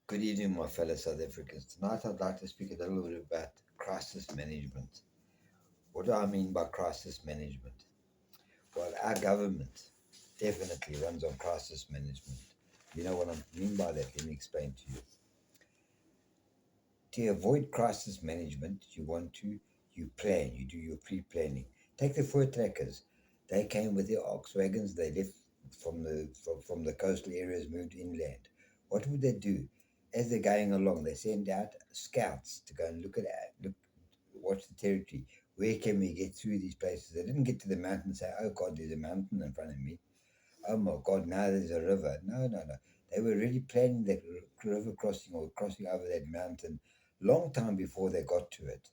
Good evening, my fellow South Africans. Tonight I'd like to speak a little bit about crisis management. What do I mean by crisis management? Well, our government definitely runs on crisis management. You know what I mean by that? Let me explain to you. To avoid crisis management, you plan, you do your pre-planning. Take the fur trackers. They came with their ox wagons, they left from the coastal areas, moved inland. What would they do? As they're going along, they send out scouts to go and watch the territory. Where can we get through these places? They didn't get to the mountain and say, oh God, there's a mountain in front of me. Oh my God, now there's a river. No, no, no. They were really planning that river crossing or crossing over that mountain long time before they got to it.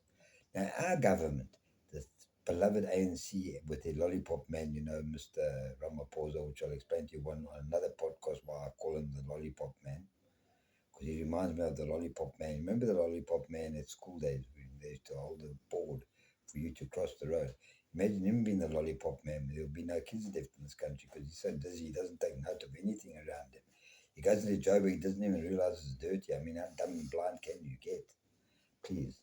Now, our government, the beloved ANC with their lollipop man, Mr. Ramaphosa, which I'll explain to you on another podcast why I call him the lollipop man, because he reminds me of the lollipop man. Remember the lollipop man at school days when they used to hold a board for you to cross the road? Imagine him being the lollipop man. There would be no kids left in this country because he's so dizzy, he doesn't take note of anything around him. He goes to the job, he doesn't even realize it's dirty. I mean, how dumb and blind can you get? Please.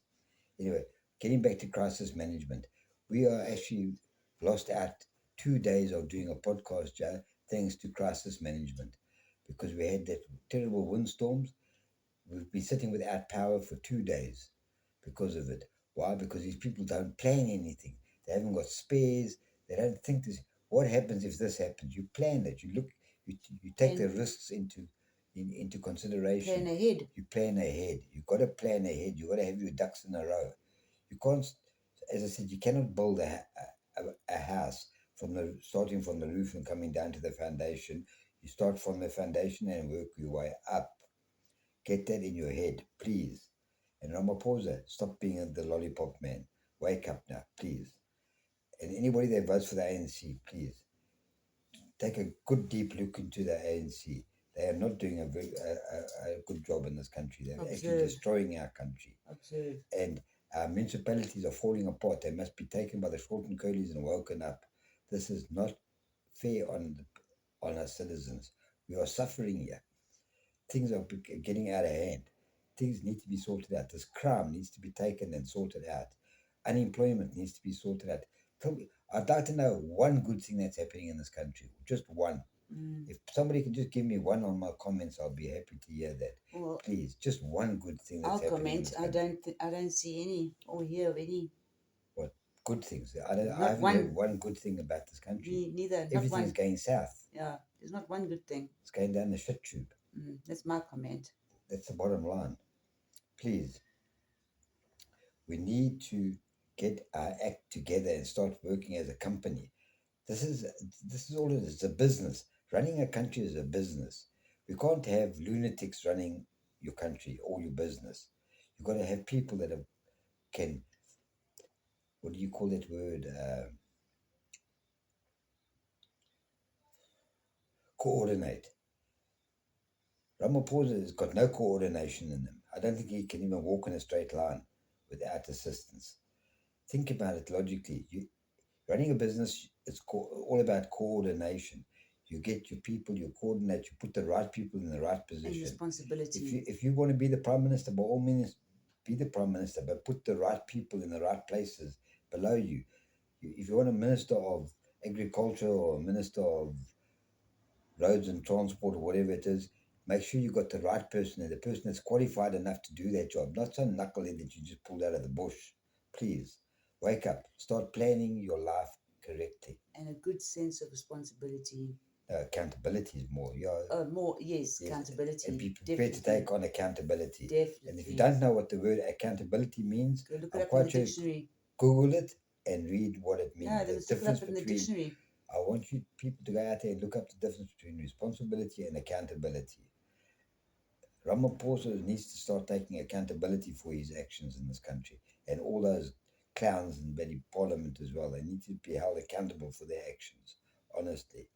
Anyway, getting back to crisis management, we are actually lost out 2 days of doing a podcast, Joe, thanks to crisis management, because we had that terrible windstorms. We've been sitting without power for 2 days because of it. Why? Because these people don't plan anything. They haven't got spares. They don't think this. What happens if this happens? You plan it. You look. You take the risks into consideration. Plan ahead. You plan ahead. You've got to plan ahead. You've got to have your ducks in a row. You can't, as I said, you cannot build a house starting from the roof and coming down to the foundation. You start from the foundation and work your way up. Get that in your head, please. And Ramaphosa, stop being the lollipop man. Wake up now, please. And anybody that votes for the ANC, please take a good deep look into the ANC. They are not doing a good job in this country. They're actually destroying our country. Observe. And our municipalities are falling apart. They must be taken by the short and curlies and woken up. This is not fair on our citizens. We are suffering here. Things are getting out of hand. Things need to be sorted out. This crime needs to be taken and sorted out. Unemployment needs to be sorted out. Tell me, I'd like to know one good thing that's happening in this country. Just one. If somebody can just give me one on my comments, I'll be happy to hear that. Well, please, just one good thing that's I'll happening. comment. I don't see any or hear of any. What good things? I haven't heard one good thing about this country. Me neither. Everything's going south. Yeah, there's not one good thing. It's going down the shit tube. That's my comment. That's the bottom line. Please, we need to get our act together and start working as a company. This is all it is. It's a business. Running a country is a business. We can't have lunatics running your country or your business. You've got to have people that can, what do you call that word? Coordinate. Ramaphosa has got no coordination in him. I don't think he can even walk in a straight line without assistance. Think about it logically. Running a business, it's all about coordination. You get your people, you coordinate, you put the right people in the right position. And responsibility. If you want to be the prime minister, by all means, be the prime minister, but put the right people in the right places below you. If you want a minister of agriculture or a minister of roads and transport or whatever it is, make sure you got the right person and the person that's qualified enough to do that job, not some knucklehead that you just pulled out of the bush. Please, wake up. Start planning your life correctly. And a good sense of responsibility. Accountability is more. Yes, accountability. And be prepared to take on accountability. Definitely. And if you don't know what the word accountability means, go look it up in the dictionary. Google it and read what it means. No, the difference between the dictionary. I want you people to go out there and look up the difference between responsibility and accountability. Ramaphosa needs to start taking accountability for his actions in this country, and all those clowns in the parliament as well. They need to be held accountable for their actions, honestly,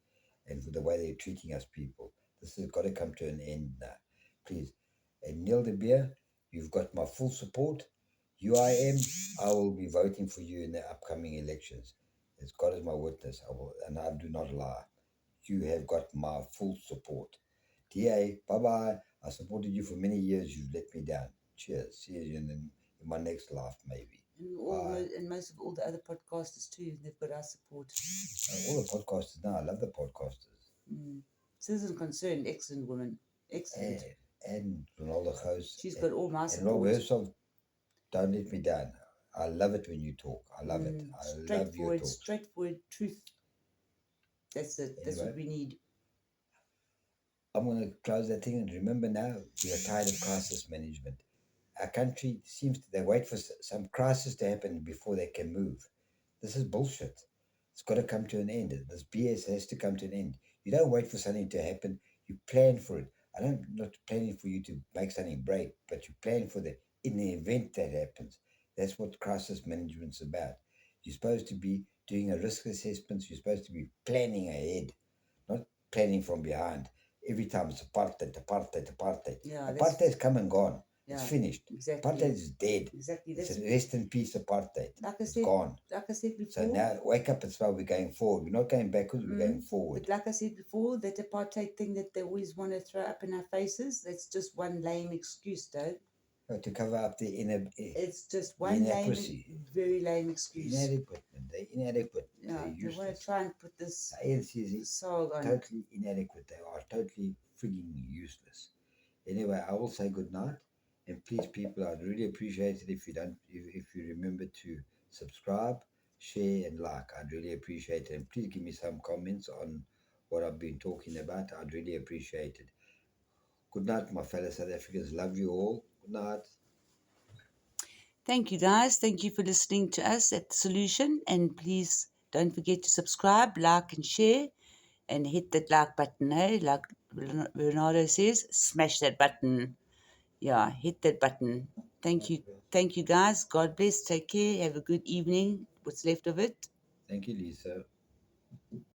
and for the way they're treating us people. This has got to come to an end now, please. And Neil de Beer, you've got my full support. UIM, I will be voting for you in the upcoming elections. As God is my witness, and I do not lie. You have got my full support. DA, bye-bye. I supported you for many years. You've let me down. Cheers. See you in my next life, maybe. Bye. And most of all the other podcasters too, they've got our support. All the podcasters now. I love the podcasters. Citizen Concerned, excellent woman. Excellent. And Ronaldo Goes. She's got all my And support. Rob Hersov, don't let me down. I love it when you talk. I love it. I love your talk. Straightforward truth. That's it. That's what we need. I'm going to close that thing and remember now, we are tired of crisis management. Our country seems to, they wait for some crisis to happen before they can move. This is bullshit. It's got to come to an end. This BS has to come to an end. You don't wait for something to happen. You plan for it. I'm not planning for you to make something break, but you plan for the in the event that happens. That's what crisis management's about. You're supposed to be doing a risk assessment. You're supposed to be planning ahead, not planning from behind. Every time it's apartheid. Yeah, Apartheid's come and gone. Yeah, it's finished. Exactly. Apartheid is dead. Exactly. It's a rest in peace apartheid. It's gone. Like I said before. So now wake up and smile, we're going forward. We're not going backwards, we're going forward. But like I said before, that apartheid thing that they always want to throw up in our faces, that's just one lame excuse, Doug. To cover up the it's just one very lame excuse. Inadequate. They're inadequate. Yeah, they want to try and put this ANC is totally inadequate. They are totally frigging useless. Anyway, I will say good night. And please, people, I'd really appreciate it if you remember to subscribe, share, and like. I'd really appreciate it. And please give me some comments on what I've been talking about. I'd really appreciate it. Good night, my fellow South Africans. Love you all. Good night. Thank you, guys. Thank you for listening to us at The Solution. And please don't forget to subscribe, like, and share. And hit that like button, eh? Like Ronaldo says, smash that button. Yeah, hit that button. Thank you. Thank you, guys. God bless. Take care. Have a good evening. What's left of it. Thank you, Lisa.